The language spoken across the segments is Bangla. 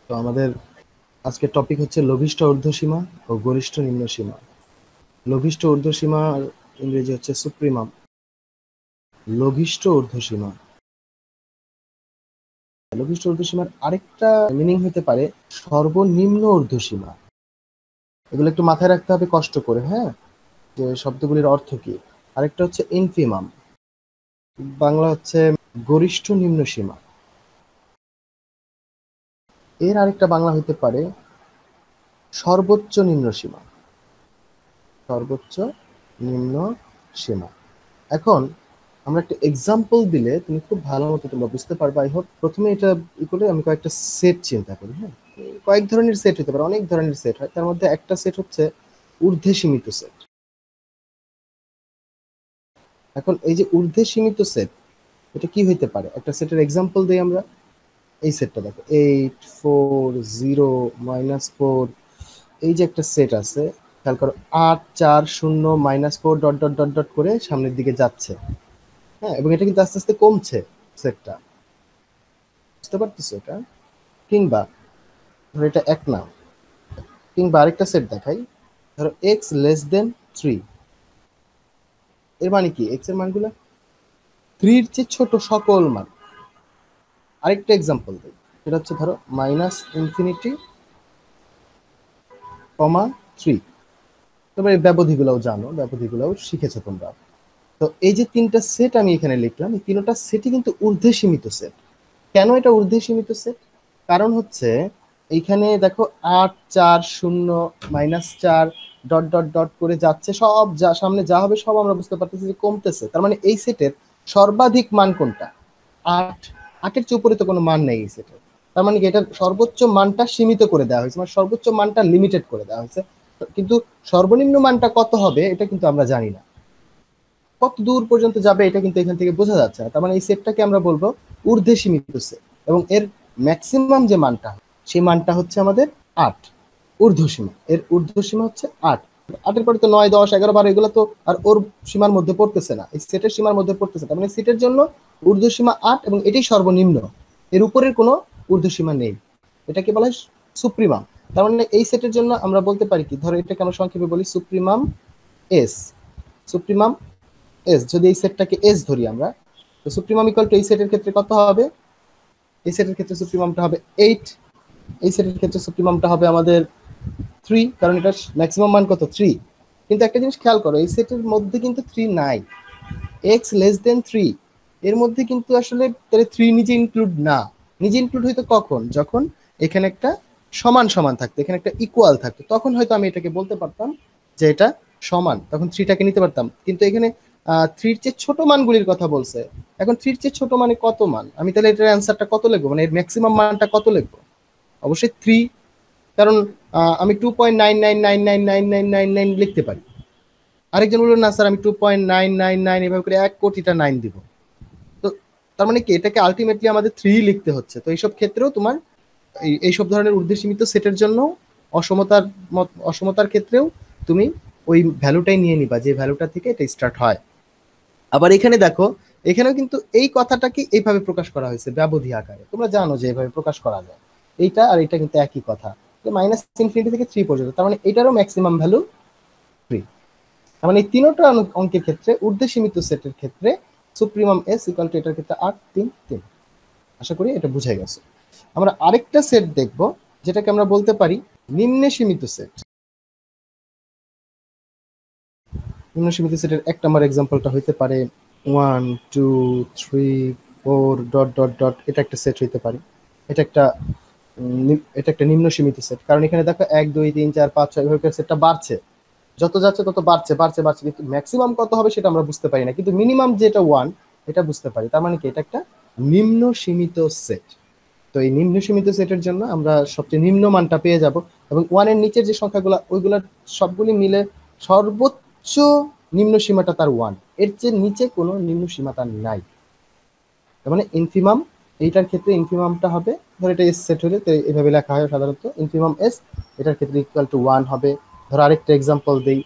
তো আমাদের আজকের টপিক হচ্ছে লঘিষ্ঠ ঊর্ধ্বসীমা ও গরিষ্ঠ নিম্নসীমা। লঘিষ্ঠ ঊর্ধ্বসীমার ইংরেজি হচ্ছে সুপ্রিমাম। লঘিষ্ঠ ঊর্ধ্বসীমা, লঘিষ্ঠ ঊর্ধ্বসীমার আরেকটা মিনিং হতে পারে সর্বনিম্ন ঊর্ধ্বসীমা। এগুলো একটু মাথায় রাখতে হবে কষ্ট করে, হ্যাঁ, যে শব্দগুলির অর্থ কি। আরেকটা হচ্ছে ইনফিমাম, বাংলা হচ্ছে গরিষ্ঠ নিম্নসীমা। এর আরেকটা বাংলা হতে পারে সর্বোচ্চ নিম্নসীমা। সর্বোচ্চ নিম্ন সীমা। এখন আমরা একটা এক্সাম্পল দিলে তুমি খুব ভালো মতো তোমরা বুঝতে পারবে। আই হোপ প্রথমে এটা করে আমি কয়েকটা সেট চিন্তা করি। হ্যাঁ, কয়েক ধরনের সেট হতে পারে, অনেক ধরনের সেট হয়, তার মধ্যে একটা সেট হচ্ছে ঊর্ধ্বে সীমিত সেট। এখন এই যে ঊর্ধ্বে সীমিত সেট, এটা কি হইতে পারে? একটা সেটের এক্সাম্পল দিই আমরা। এই সেটটা দেখো, 8 4 0 -4, এই যে একটা সেট আছে, খেয়াল করো, 8 4 0 -4 ডট ডট ডট ডট করে সামনের দিকে যাচ্ছে। হ্যাঁ, এবং এটা কিন্তু আস্তে আস্তে কমছে সেটটা, বুঝতে পারতেছো এটা? কিংবা ধরো এটা এক নাম, কিংবা আরেকটা সেট দেখাই, ধরো এক্স লেস দেন 3। এর মানে কি? এক্স এর মানগুলো 3 এর চেয়ে ছোট সকল মান। আরেকটা এক্সাম্পল দিই, সেটা হচ্ছে ধরো -ইনফিনিটি, -3। তবে এই ব্যবধিগুলোও জানো, ব্যবধিগুলোও শিখেছো তোমরা। তো এই যে তিনটা সেট আমি এখানে লিখলাম, এই তিনটা সেটই কিন্তু ঊর্ধ্বে সীমিত সেট। কেন এটা ঊর্ধ্বে সীমিত সেট? কারণ হচ্ছে এইখানে দেখো 8 4 0 -4 ডট ডট ডট করে যাচ্ছে, সব যা সামনে যা হবে সব আমরা বুঝতে পারতেছি যে কমতেছে। তার মানে এই সেটের সর্বাধিক মান কোনটা? 8। 8-এর চেয়ে উপরে তো কোনো মান নেই এই সেটের। তার মানে কি এটার সর্বোচ্চ মানটা সীমিত করে দেওয়া হয়েছে, মানে সর্বোচ্চ মানটা লিমিটেড করে দেওয়া হয়েছে। কিন্তু সর্বনিম্ন মানটা কত হবে এটা কিন্তু আমরা জানি না, কত দূর পর্যন্ত যাবে এটা কিন্তু এখান থেকে বোঝা যাচ্ছে না। তার মানে এই সেটটাকে আমরা বলবো ঊর্ধ্বে সীমিত সেট, এবং এর ম্যাক্সিমাম যে মানটা, সেই মানটা হচ্ছে আমাদের 8। ঊর্ধ্বসীমা, এর ঊর্ধ্বসীমা হচ্ছে 8। 8-এর পরে তো 9 10 11 12 এগুলো তো আর ওর সীমার মধ্যে পড়তেছে না, এই সেটের সীমার মধ্যে পড়তেছে। তার মানে সেটের জন্য ঊর্ধ্বসীমা 8 এবং এটাই সর্বনিম্ন, এর উপরের কোনো ঊর্ধ্বসীমা নেই। এটাকে বলা হয় সুপ্রিমাম। তার মানে এই সেটের জন্য আমরা বলতে পারি কি, ধরো এটাকে আমরা সংক্ষেপে বলি সুপ্রিমাম এস। সুপ্রিমাম এস, যদি এই সেটটাকে এস ধরি আমরা, তো সুপ্রিমাম ইকুয়াল টু এই সেটের ক্ষেত্রে কত হবে? এই সেটের ক্ষেত্রে সুপ্রিমামটা হবে 8। এই সেটের ক্ষেত্রে সুপ্রিমামটা হবে আমাদের 3, কারণ এটা ম্যাক্সিমাম মান কত? 3। কিন্তু একটা জিনিস খেয়াল করো, এই সেটের মধ্যে কিন্তু 3 নাই। এক্স লেস দেন 3 এর মধ্যে কিন্তু আসলে তাহলে 3 নিজে ইনক্লুড না। নিজে ইনক্লুড হইতো কখন? যখন এখানে একটা সমান সমান থাকতো, এখানে একটা ইকুয়াল থাকতো, তখন হয়তো আমি এটাকে বলতে পারতাম যে এটা সমান, তখন 3টাকে নিতে পারতাম। কিন্তু এখানে 3-র চেয়ে ছোট মানগুলির কথা বলছে। এখন 3-র চেয়ে ছোট মানে কত মান? আমি তাহলে এটার অ্যান্সারটা কত লিখবো, মানে এর ম্যাক্সিমাম মানটা কত লিখবো? অবশ্যই 3, কারণ আমি 2.99999999 লিখতে পারি। আরেকজন বললো না স্যার আমি 2.999 এভাবে করে 1 কোটিটা 9 দিব। তো তার মানে কি এটাকে আলটিমেটলি আমাদের 3 লিখতে হচ্ছে। তো এইসব ক্ষেত্রেও তোমার এইসব ধরনের ঊর্ধ্বে সীমিত সেটের জন্য অসমতার ক্ষেত্রেও তুমি ওই ভ্যালুটাই নিয়ে নিবা, যে ভ্যালুটা থেকে এটা স্টার্ট হয়। আবার এখানে দেখো, এখানেও কিন্তু এই কথাটাকে এইভাবে প্রকাশ করা হয়েছে ব্যবধি আকারে। তোমরা জানো যে এইভাবে প্রকাশ করা যায়। এইটা আর এটা কিন্তু একই কথা, -ইনফিনিটি থেকে 3 পর্যন্ত। তার মানে এটারও ম্যাক্সিমাম ভ্যালু 3। তার মানে এই তিনটা অঙ্কের ক্ষেত্রে ঊর্ধ্বে সীমিত সেটের ক্ষেত্রে সুপ্রিমাম এস ইকুয়াল টু এটার ক্ষেত্রে 8 3 3। আশা করি এটা বুঝাই গেছে। আমরা আরেকটা সেট দেখব, যেটাকে আমরা বলতে পারি নিম্নে সীমিত সেট। নিম্ন সীমিত সেটের 1 নম্বর এক্সাম্পলটা হইতে পারে 1 2 3 4 ডট ডট ডট। এটা একটা সেট হইতে পারে। এটা একটা নিম্ন সীমিত সেট, কারণ এখানে দেখো 1 2 3 4 5 6 এভাবে সেটটা বাড়ছে, যত যাচ্ছে তত বাড়ছে বাড়ছে বাড়ছে, কিন্তু ম্যাক্সিমাম কত হবে সেটা আমরা বুঝতে পারি না, কিন্তু মিনিমাম যেটা 1 এটা বুঝতে পারি। তার মানে কি এটা একটা নিম্ন সীমিত সেট। তো এই নিম্ন সীমিত সেটের জন্য আমরা সবচেয়ে নিম্ন মানটা পেয়ে যাব, এবং 1 এর নিচের যে সংখ্যাগুলো ওইগুলোর সবগুলি মিলে সর্বোচ্চ নিম্ন সীমাটা তার 1, এর চেয়ে নিচে কোনো নিম্ন সীমা তার নাই। তার মানে ইনফিমাম, এইটার ক্ষেত্রে ইনফিমামটা হবে, ধরো এটা এস সেট হলে তো এভাবে লেখা হয় সাধারণত ইনফিমাম এস, এটার ক্ষেত্রে ইকুয়াল টু 1 হবে। ধরো আরেকটা এক্সাম্পল দেই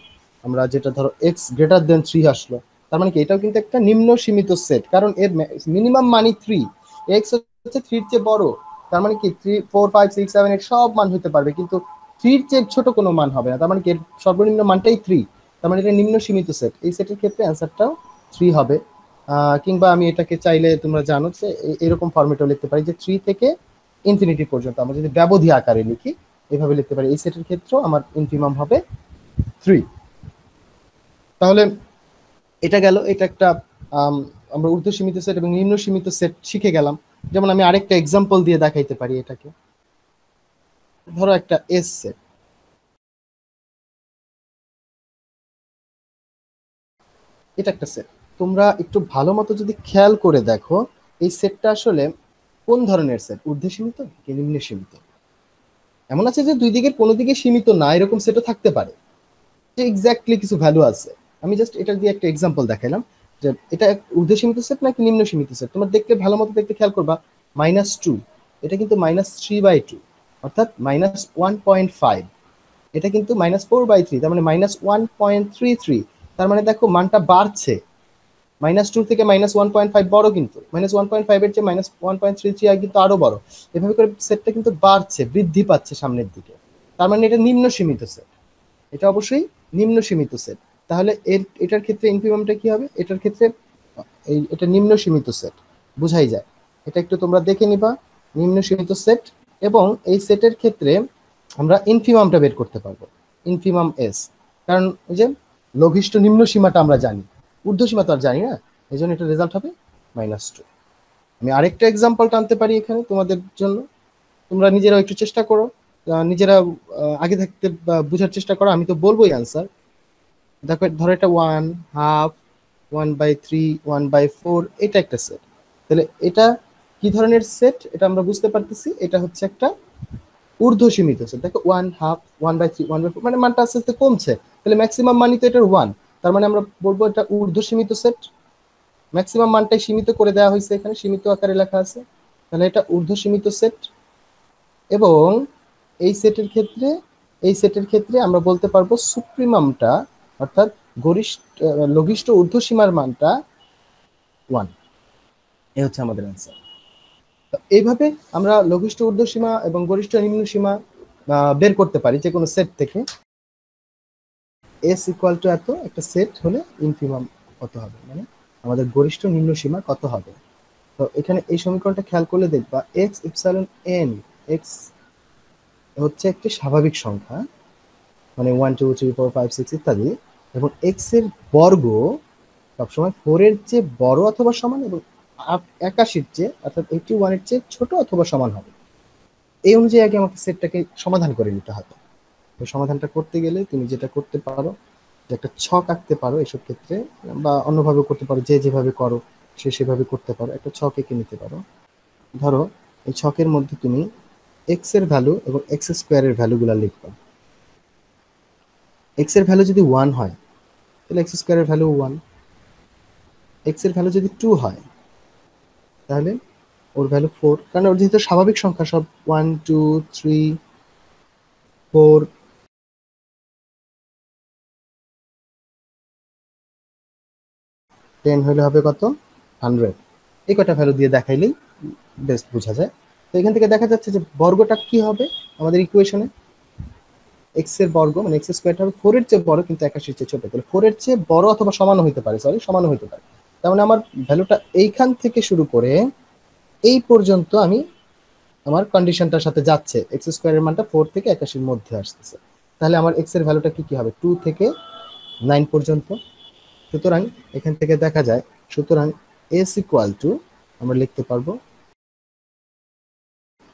আমরা, যেটা ধরো এক্স গ্রেটার দেন 3 আসলো, তার মানে কি এটাও কিন্তু একটা নিম্ন সীমিত সেট, কারণ এর মিনিমাম মানি 3, এক্স হচ্ছে 3 এর চেয়ে বড়, তার মানে কি 3 4 5 6 7 8 সব মান হতে পারবে, কিন্তু 3 এর চেয়ে ছোট কোনো মান হবে না, তার মানে কি এর সর্বনিম্ন মানটাই 3, তার মানে এটা নিম্ন সীমিত সেট, এই সেটের ক্ষেত্রে অ্যান্সারটাও 3 হবে। কিংবা আমি এটাকে চাইলে তোমরা জানো যে এরকম ফরম্যাটেও লিখতে পারি যে 3 থেকে ইনফিনিটি পর্যন্ত আমরা যদি ব্যবধি আকারে লিখি এভাবে লিখতে পারি, এই সেটের ক্ষেত্রেও আমার ইনফিমাম হবে 3। তাহলে এটা গেল, এটা একটা আমরা ঊর্ধ্ব সীমিত সেট এবং নিম্ন সীমিত সেট শিখে গেলাম। যেমন আমি আরেকটা এক্সাম্পল দিয়ে দেখাইতে পারি এটাকে, ধরো একটা এস সেট, এটা একটা সেট, তোমরা একটু ভালো মতো যদি খেয়াল করে দেখো এই সেটটা আসলে কোন ধরনের সেট, ঊর্ধ্বে সীমিত কি নিম্নে সীমিত? এমন আছে যে দুই দিকের কোনো দিকে সীমিত না, এরকম সেটও থাকতে পারে যে এক্স্যাক্টলি কিছু ভ্যালু আছে। আমি জাস্ট এটা দিয়ে একটা এক্সাম্পল দেখালাম যে এটা ঊর্ধ্ব সীমিত সেট নাকি নিম্ন সীমিত সেট। তোমার দেখতে ভালো মতো দেখতে খেয়াল করবা, -2 এটা কিন্তু -3/2, অর্থাৎ -1.5, এটা কিন্তু -4/3, তার মানে -1.33, তার মানে দেখো মানটা বাড়ছে, -2 থেকে -1.5 বড়, কিন্তু -1.5 এর চেয়ে -1.33 কিন্তু আরো বড়, এভাবে করে সেটটা কিন্তু বাড়ছে, বৃদ্ধি পাচ্ছে সামনের দিকে, তার মানে এটা নিম্ন সীমিত সেট, এটা অবশ্যই নিম্ন সীমিত সেট। তাহলে এটার ক্ষেত্রে ইনফিমামটা কি হবে, এটার ক্ষেত্রে এটা নিম্ন সীমিত সেট বুঝাই যায়, এটা একটু তোমরা দেখে নিবা, নিম্ন সীমিত সেট, এবং এই সেটের ক্ষেত্রে আমরা ইনফিমামটা বের করতে পারবো, ইনফিমাম এস, কারণ ওই যে লঘিষ্ঠ নিম্ন সীমাটা আমরা জানি, ঊর্ধ্ব সীমা তো আর জানি না, এই জন্য এটা রেজাল্ট হবে -2। আমি আরেকটা এক্সাম্পল টানতে পারি এখানে তোমাদের জন্য, তোমরা নিজেরাও একটু চেষ্টা করো, নিজেরা আগে থাকতে বোঝার চেষ্টা করো, আমি তো বলবোই অ্যান্সার। দেখো ধরো এটা 1/2, 1/3, 1/4, এটা একটা সেট, তাহলে এটা কি ধরনের সেট এটা আমরা বুঝতে পারতেছি, এটা হচ্ছে একটা ঊর্ধ্ব সীমিত সেট। দেখো 1/2, 1/3, 1/4, মানে মানটা আস্তে আস্তে কমছে, তাহলে ম্যাক্সিমাম মানই তো এটার 1, তার মানে আমরা বলবো এটা ঊর্ধ্ব সীমিত সেট, ম্যাক্সিমাম মানটাই সীমিত করে দেওয়া হয়েছে, এখানে সীমিত আকারে লেখা আছে, তাহলে এটা ঊর্ধ্ব সীমিত সেট। এবং এই সেটের ক্ষেত্রে, এই সেটের ক্ষেত্রে আমরা বলতে পারবো সুপ্রিমামটা, অর্থাৎ গরিষ্ঠ লঘিষ্ঠ ঊর্ধ্বসীমার মানটা 1, এই হচ্ছে আমাদের অ্যান্সার। এইভাবে আমরা লঘিষ্ঠ ঊর্ধ্বসীমা এবং গরিষ্ঠ নিম্ন সীমা বের করতে পারি যে কোনো সেট থেকে। এস ইকুয়াল টু এত একটা সেট হলে ইনফিমাম কত হবে, মানে আমাদের গরিষ্ঠ নিম্ন সীমা কত হবে। তো এখানে এই সমীকরণটা খেয়াল করলে দেখবা এক্স ইপসাইলন এন, এক্স হচ্ছে একটি স্বাভাবিক সংখ্যা, মানে 1 2 3 4 5 6 ইত্যাদি, এবং এক্স এর বর্গ সবসময় 4 এর চেয়ে বড় অথবা সমান এবং 81 চেয়ে অর্থাৎ 81 এর চেয়ে ছোট অথবা সমান হবে। এই অনুযায়ী আগে আমাকে সেটটাকে সমাধান করে নিতে হবে। তো সমাধানটা করতে গেলে তুমি যেটা করতে পারো যে একটা ছক আঁকতে পারো এসব ক্ষেত্রে, বা অন্যভাবে করতে পারো, যে যেভাবে করো সে সেভাবে করতে পারো, একটা ছক এঁকে নিতে পারো। ধরো এই ছকের মধ্যে তুমি এক্স এর ভ্যালু এবং এক্স স্কোয়ারের ভ্যালুগুলো লিখবা। এক্স এর ভ্যালু যদি 1 হয় তাহলে এক্স স্কোয়ারের ভ্যালু 1, এক্স এর ভ্যালু যদি 2 হয় তাহলে ওর ভ্যালু 4, কারণ ওর যেহেতু স্বাভাবিক সংখ্যা সব 1 2 3 4, 10 হলে হবে কত 100, এই কটা ভ্যালু দিয়ে দেখাইলেই বেস্ট বোঝা যায়। তো এখান থেকে দেখা যাচ্ছে যে বর্গটা কি হবে আমাদের ইকুয়েশনে, এক্স এর বর্গ মানে এক্স স্কোয়ারটা হবে 4 এর চেয়ে বড় কিন্তু 81 এর চেয়ে ছোট, তাহলে 4 এর চেয়ে বড় অথবা সমানও হতে পারে, সরি সমানও হতে পারে, তার মানে আমার ভ্যালুটা এইখান থেকে শুরু করে এই পর্যন্ত আমি আমার কন্ডিশনটার সাথে যাচ্ছে, এক্স স্কোয়ারের মানটা 4 থেকে 81 এর মধ্যে আসতেছে, তাহলে আমার এক্স এর ভ্যালুটা কি কি হবে 2 থেকে 9 পর্যন্ত। সুতরাং এখান থেকে দেখা যায়, সুতরাং এস ইকুয়াল টু আমরা লিখতে পারবো,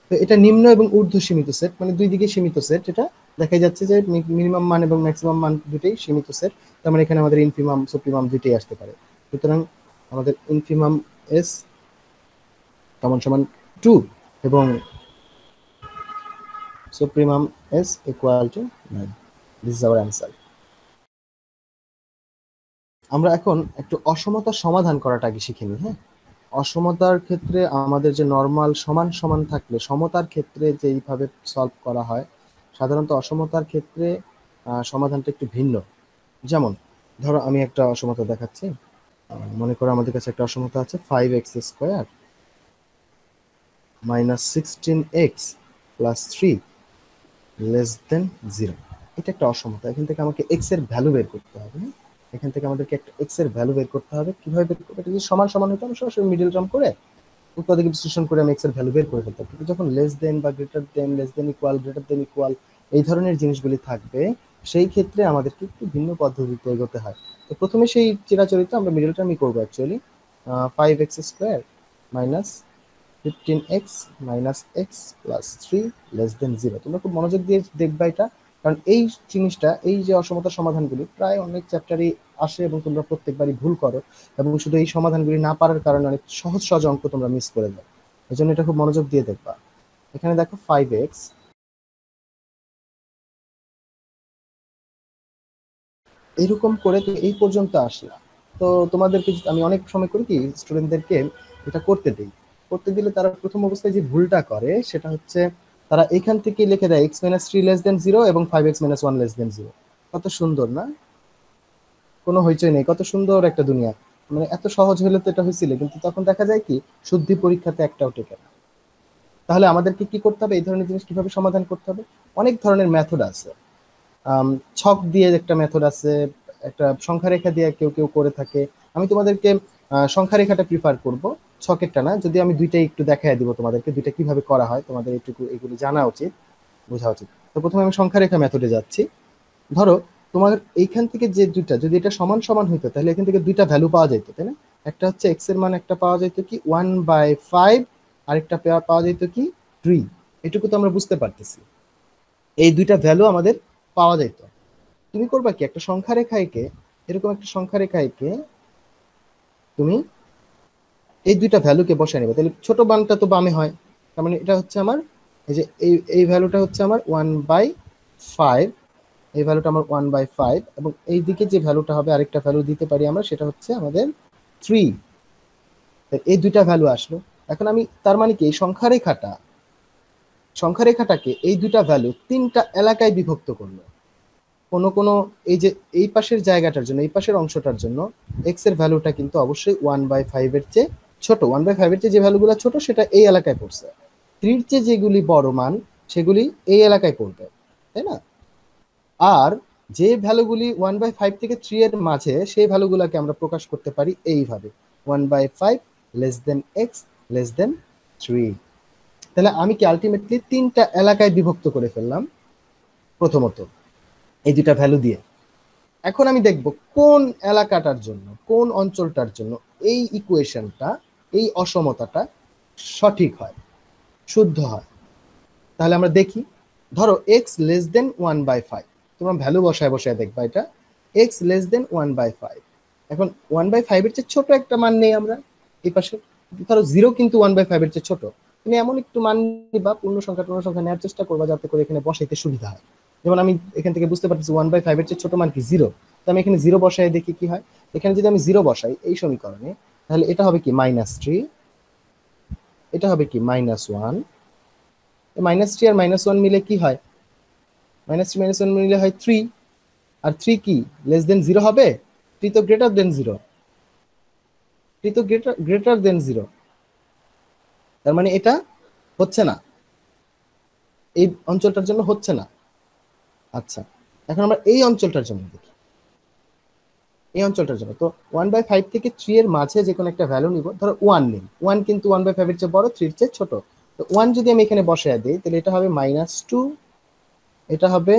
তো এটা নিম্ন এবং ঊর্ধ্ব সীমিত সেট, মানে দুই দিকে সীমিত সেট, এটা দেখা যাচ্ছে যে মিনিমাম মান এবং ম্যাক্সিমাম মান দুটোই সীমিত সেট, তার মানে এখানে আমাদের ইনফিমাম সুপ্রিমাম দুটোই আসতে পারে। সুতরাং আমাদের ইনফিমাম এস সমান সমান 2 এবং supremum S equal to 9, this is our answer. আমরা এখন একটু অসমতার সমাধান করাটা আগে শিখে নিই, হ্যাঁ। অসমতার ক্ষেত্রে আমাদের যে নর্মাল সমান সমান থাকলে সমতার ক্ষেত্রে যেইভাবে সলভ করা হয়, সাধারণত অসমতার ক্ষেত্রে সমাধানটা একটু ভিন্ন। যেমন ধরো আমি একটা অসমতা দেখাচ্ছি। মনে করো আমাদের কাছে একটা অসমতা আছে 5x² -16x + 3 <0 এটা একটা অসমতা। এখান থেকে আমাকে x এর ভ্যালু বের করতে হবে। এখান থেকে আমাদেরকে একটা x এর ভ্যালু বের করতে হবে। কিভাবে বের করবো? এটা যদি সমান সমান হতো আমি সরাসরি মিডল টার্ম করে উৎপাদক বিশ্লেষণ করে আমি x এর ভ্যালু বের করে ফেলতাম। কিন্তু যখন লেস দেন বা greater than, less than equal, greater than equal এই ধরনের জিনিসগুলি থাকবে, সেই ক্ষেত্রে আমাদেরকে একটু ভিন্ন পদ্ধতিতে এগোতে হয়। তো প্রথমে সেই চিরাচরিত আমরা মিডল টার্মই করবো অ্যাকচুয়ালি। 5x² -15x - x + 3 <0 তোমরা খুব মনোযোগ দিয়ে দেখবা এটা, কারণ এই জিনিসটা, এই যে অসমতার সমাধানগুলি প্রায় অনেক চ্যাপ্টারই আসে এবং তোমরা প্রত্যেকবারই ভুল করো, এবং শুধু এই সমাধানগুলি না পারার কারণে অনেক সহজ সহজ অঙ্ক তোমরা মিস করে যাও। এই জন্য এটা খুব মনোযোগ দিয়ে দেখবা। এখানে দেখো 5x এরকম করে তো এই পর্যন্ত আসলা। তো তোমাদেরকে আমি অনেক সময় করি কি, স্টুডেন্টদেরকে এটা করতে দিই। করতে দিলে তারা প্রথম অবস্থায় যে ভুলটা করে সেটা হচ্ছে তারা এখান থেকে লিখে দেয় x - 3 <0 এবং 5x - 1 <0। কত সুন্দর না? কোনো হইচই নেই, কত সুন্দর একটা দুনিয়া। মানে এত সহজ হলে তো এটা হয়েছিল, কিন্তু তখন দেখা যায় কি শুদ্ধি পরীক্ষাতে একটাও টেকে না। তাহলে আমাদেরকে কি করতে হবে? এই ধরনের জিনিস কিভাবে সমাধান করতে হবে? অনেক ধরনের মেথড আছে। ছক দিয়ে একটা মেথড আছে, একটা সংখ্যা রেখা দিয়ে কেউ কেউ করে থাকে। আমি তোমাদেরকে সংখ্যা রেখাটা প্রিফার করব, ছকেরটা না। যদি আমি দুইটাই একটু দেখাই দিব তোমাদেরকে, দুইটা কিভাবে করা হয় তোমাদের একটু এগুলো জানা উচিত, বোঝা উচিত। তো প্রথমে আমি সংখ্যা রেখা মেথডে যাচ্ছি। ধরো তোমার এইখান থেকে যে দুইটা, যদি এটা সমান সমান হইতো তাহলে এখান থেকে দুইটা ভ্যালু পাওয়া যেত, তাই না? একটা হচ্ছে এক্স এর মান, একটা পাওয়া যেত কি 1/5, আরেকটা পাওয়া যেত কি 3। এটুকু তো আমরা বুঝতে পারতেছি, এই দুইটা ভ্যালু আমাদের পাওয়া যেত। তুমি করবা কি, একটা সংখ্যা রেখা এঁকে, এরকম একটা সংখ্যা রেখা এঁকে তুমি এই দুইটা ভ্যালুকে বসায় নেবে। তাহলে ছোট মানটা তো বামে হয়, তার মানে এটা হচ্ছে আমার, এই যে এই ভ্যালুটা হচ্ছে আমার 1/5, এই ভ্যালুটা আমার 1/5, এবং এই দিকে যে ভ্যালুটা হবে আরেকটা ভ্যালু দিতে পারি আমরা, সেটা হচ্ছে আমাদের 3। এই দুইটা ভ্যালু আসলো। এখন আমি তার মানে কি, এই সংখ্যা রেখাটাকে এই দুইটা ভ্যালু তিনটা এলাকায় বিভক্ত করলো। কোনো কোনো, এই যে এই পাশের জায়গাটার জন্য, এই পাশের অংশটার জন্য এক্স এর ভ্যালুটা কিন্তু অবশ্যই 1/5 এর চেয়ে ছোট। 1/5 এর চেয়ে যে ভ্যালুগুলো ছোট সেটা এই এলাকায় পড়ছে, 3 চেয়ে যেগুলি বড় মান সেগুলি এই এলাকায় পড়বে, তাই না? আর যে ভ্যালুগুলি 1/5 থেকে 3 এর মাঝে, সেই ভ্যালুগুলোকে আমরা প্রকাশ করতে পারি এইভাবে, 1/5 x <3। তাহলে আমি কি আলটিমেটলি তিনটা এলাকায় বিভক্ত করে ফেললাম প্রথমত এই দুটা ভ্যালু দিয়ে। এখন আমি দেখব কোন এলাকাটার জন্য, কোন অঞ্চলটার জন্য এই ইকুয়েশনটা, এই অসমতাটা সঠিক হয়, শুদ্ধ হয়। তাহলে আমরা দেখি, ধরো x <1/5, তোমরা ভ্যালু বসায় বসায় দেখবা এটা x <1/5। এখন 1/5 এর চেয়ে ছোট একটা মান নেই আমরা এই পাশে। ধরো 0 কিন্তু 1/5 এর চেয়ে ছোট। তুমি এমন একটু মান নিবা, পূর্ণ সংখ্যা নেওয়ার চেষ্টা করবা যাতে করে এখানে বসাইতে সুবিধা হয়। যেমন আমি এখান থেকে বুঝতে পারতেছি 1/5 এর চেয়ে ছোট মান কি 0। তো আমি এখানে 0 বসায় দেখি কি হয়। এখানে যদি আমি 0 বসাই এই সমীকরণে, তাহলে এটা হবে কি -3, এটা হবে কি -1। -3 আর -1 মিলে কি হয়? -3 - 1 মিলে হয় 3। আর 3 কি <0 হবে? 3 তো >0, 3 তো >0। তার মানে এটা হচ্ছে না, এই অঞ্চলটার জন্য হচ্ছে না। আচ্ছা, এখন আমরা এই অঞ্চলটার জন্য দেখি। এই অঞ্চলটার জন্য তো 1/5 থেকে 3 এর মাঝে যে কোনো একটা ভ্যালু নিব। ধরো 1 নিই, 1 কিন্তু 1/5 এর চেয়ে বড়, 3 এর চেয়ে ছোট। তো 1 যদি আমি এখানে বসায় দিই তাহলে এটা হবে -2, এটা হবে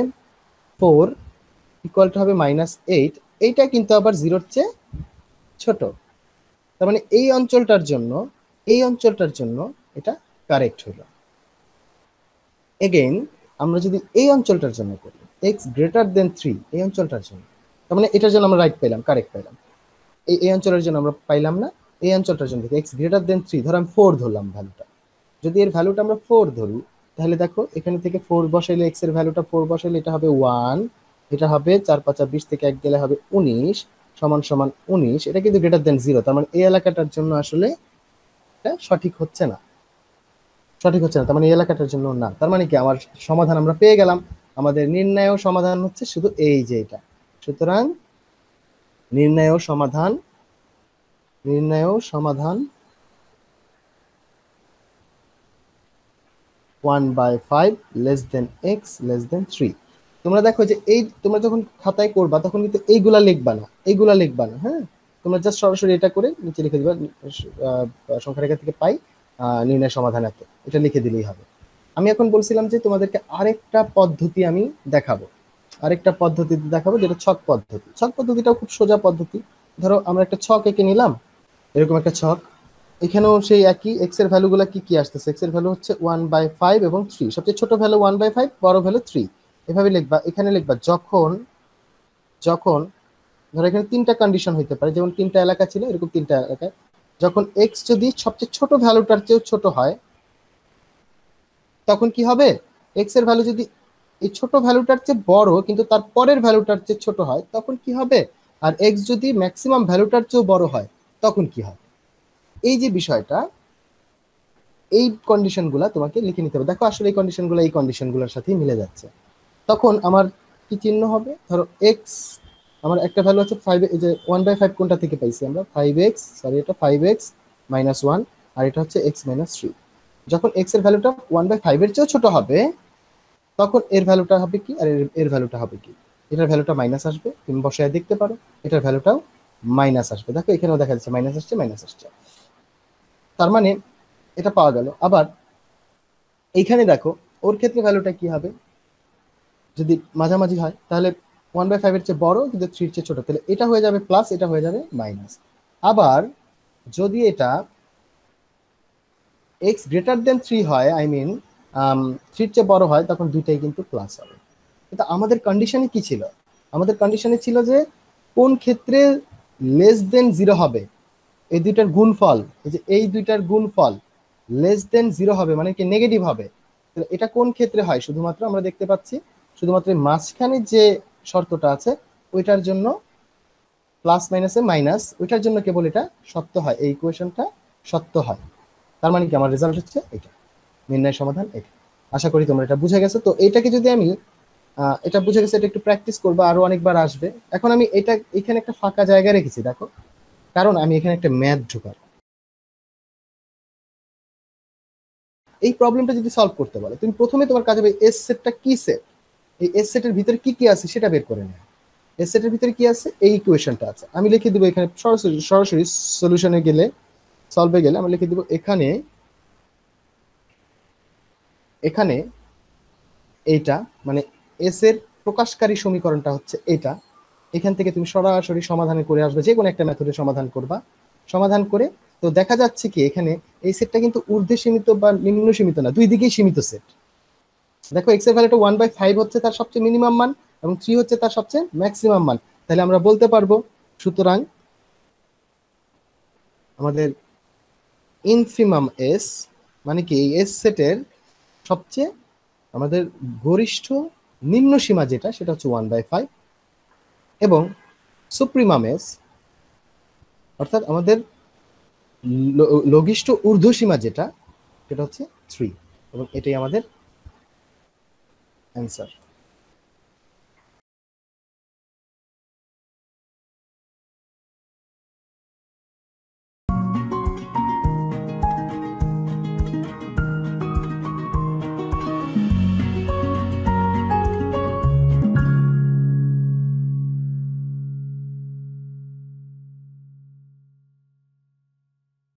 4, ইকুয়ালটা হবে -8। এইটা কিন্তু আবার 0-র চেয়ে ছোট। তার মানে এই অঞ্চলটার জন্য এটা কারেক্ট হলো। এগেইন আমরা যদি এই অঞ্চলটার জন্য করি, x 3 এই অঞ্চলটার জন্য, তার মানে এটার জন্য আমরা রাইট পেলাম, কারেক্ট পেলাম। এই অঞ্চলের জন্য আমরা পাইলাম না। এই অঞ্চলটার জন্য x 3, ধরো আমি 4 ধরলাম ভ্যালুটা। যদি এর ভ্যালুটা আমরা 4 ধরি, তাহলে দেখো এখানে থেকে 4 বসাইলে, x এর ভ্যালুটা 4 বসাইলে এটা হবে 1, এটা হবে 4 5 20 থেকে 1 গেলে হবে 19 = 19। এটা কিন্তু >0, তার মানে এই এলাকাটার জন্য আসলে এটা সঠিক হচ্ছে না, তার মানে এই এলাকাটার জন্য না। তার মানে কি আমার সমাধান আমরা পেয়ে গেলাম, আমাদের নির্ণয় সমাধান হচ্ছে শুধু এই যে এটা। সুতরাং নির্ণয় সমাধান 1/5 less than x less than 3। তোমরা দেখো যে এই তোমরা যখন খাতায় করবা তখন কিন্তু এইগুলা লিখবা না, হ্যাঁ। তোমরা জাস্ট সরাসরি এটা করে নিচে লিখে দিবা, সংখ্যা রেখা থেকে পাই নির্ণয় সমাধান এত, এটা লিখে দিলেই হবে। আমি এখন বলছিলাম যে তোমাদেরকে আরেকটা পদ্ধতি আমি দেখাবো, যেটা ছক পদ্ধতি। ছক পদ্ধতিটাও খুব সোজা পদ্ধতি। ধরো আমরা একটা ছক এঁকে নিলাম, এরকম একটা ছক। এখানেও সেই একই, এক্স এর ভ্যালু গুলা কি কি আসতেছে, এক্স এর ভ্যালু হচ্ছে 1/5 এবং 3, সবচেয়ে ছোট ভ্যালু 1/5, বড় ভ্যালু 3। এভাবে লিখবা, এখানে লিখবা যখন যখন ধরো এখানে তিনটা কন্ডিশন হইতে পারে, যেমন তিনটা এলাকা ছিল, এরকম তিনটা এলাকায় যখন এক্স যদি সবচেয়ে ছোট ভ্যালুটার চেয়েও ছোট হয়, তখন কি হবে, এক্স এর ভ্যালু যদি এই ছোট ভ্যালুটার চেয়ে বড় কিন্তু তার পরের ভ্যালুটার চেয়ে ছোট হয়, তখন কি হবে, আর এক্স যদি ম্যাক্সিমাম ভ্যালুটার চেয়েও বড় হয়, তখন কি হয়। এই যে বিষয়টা, এই কন্ডিশনগুলো তোমাকে লিখে নিতে হবে। দেখো আসলে এই কন্ডিশনগুলো এই কন্ডিশনগুলোর সাথেই মিলে যাচ্ছে। তখন আমার কি চিহ্ন হবে, ধরো এক্স, আমার একটা ভ্যালু আছে 5, এই যে 1/5 কোনটা থেকে পাইছি আমরা, 5x, সরি এটা 5x মাইনাস 1, আর এটা হচ্ছে x মাইনাস 3। যখন x এর ভ্যালুটা 1/5 এর চেয়েও ছোট হবে, তখন এর ভ্যালুটা হবে কি, আর এর ভ্যালুটা হবে কি, এটার ভ্যালুটা মাইনাস আসবে, তুমি বসায় দেখতে পারো, এটার ভ্যালুটাও মাইনাস আসবে। দেখো এখানেও দেখা যাচ্ছে মাইনাস আসছে। তার মানে এটা পাওয়া গেল। আবার এইখানে দেখো ওর ক্ষেত্রে ভ্যালুটা কি হবে, যদি মাঝামাঝি হয় তাহলে 1/5 এর চেয়ে বড় কিন্তু 3 এর চেয়ে ছোট, তাহলে এটা হয়ে যাবে প্লাস, এটা হয়ে যাবে মাইনাস। আবার যদি এটা x গ্রেটার দেন 3 হয়, আই মিন 3 এর চেয়ে বড় হয়, তখন দুইটাই কিন্তু প্লাস হবে। কিন্তু আমাদের কন্ডিশনে কি ছিল, আমাদের কন্ডিশনে ছিল যে কোন ক্ষেত্রে লেস দেন 0 হবে, এই দুইটার গুণফল, এই যে এই দুইটার গুণফল লেস দেন 0 হবে, মানে কি নেগেটিভ হবে। এটা কোন ক্ষেত্রে হয়, শুধুমাত্র আমরা দেখতে পাচ্ছি শুধুমাত্র মাঝখানে যে শর্তটা আছে ওইটার জন্য প্লাস মাইনাসে মাইনাস, ওইটার জন্য কেবল এটা সত্য হয়, এই ইকুয়েশনটা সত্য হয়। তার মানে কি আমার রেজাল্ট হচ্ছে এটা, নির্ণয় সমাধান এটা। আশা করি তোমরা এটা বুঝে গেছো। তো এইটাকে যদি আমি এটা বুঝে গেছে, এটা একটু প্র্যাকটিস করবো, আরো অনেকবার আসবে। এখন আমি এটা এখানে একটা ফাঁকা জায়গা রেখেছি দেখো, কারণ আমি এখানে একটা ম্যাথ ঢুকাবো। এই প্রবলেমটা যদি সলভ করতে বলে, তুমি প্রথমে তোমার কাজ হবে এস সেটটা কি সেট, এই এস সেটের ভিতরে কি কি আছে সেটা বের করে নেয়। এস সেটের ভিতরে কি আছে, এই ইকুয়েশনটা আছে, আমি লিখে দিব এখানে সরাসরি সলিউশনে গেলে, সলভে গেলে আমি লিখে দিব এখানে এখানে এইটা, মানে এস এর প্রকাশকারী সমীকরণটা হচ্ছে এটা। এখান থেকে তুমি সরাসরি সমাধান করে আসবে, যে কোনো একটা মেথডে সমাধান করবা, সমাধান করে তো দেখা যাচ্ছে কি এখানে এই সেটটা কিন্তু ঊর্ধ্বে সীমিত বা নিম্ন সীমিত না, দুই দিকেই সীমিত সেট। দেখো এক্স এর ভ্যালুটা 1/5 হচ্ছে তার সবচেয়ে মিনিমাম মান, এবং 3 হচ্ছে তার সবচেয়ে ম্যাক্সিমাম মান। তাহলে আমরা বলতে পারবো, সুতরাং আমাদের ইনফিমাম এস, মানে কি এই এস সেটের সবচেয়ে আমাদের গরিষ্ঠ নিম্ন সীমা যেটা, সেটা হচ্ছে 1/5, এবং সুপ্রিমাম এস অর্থাৎ আমাদের লঘিষ্ঠ ঊর্ধ্বসীমা যেটা, সেটা হচ্ছে 3, এবং এটাই আমাদের অ্যান্সার।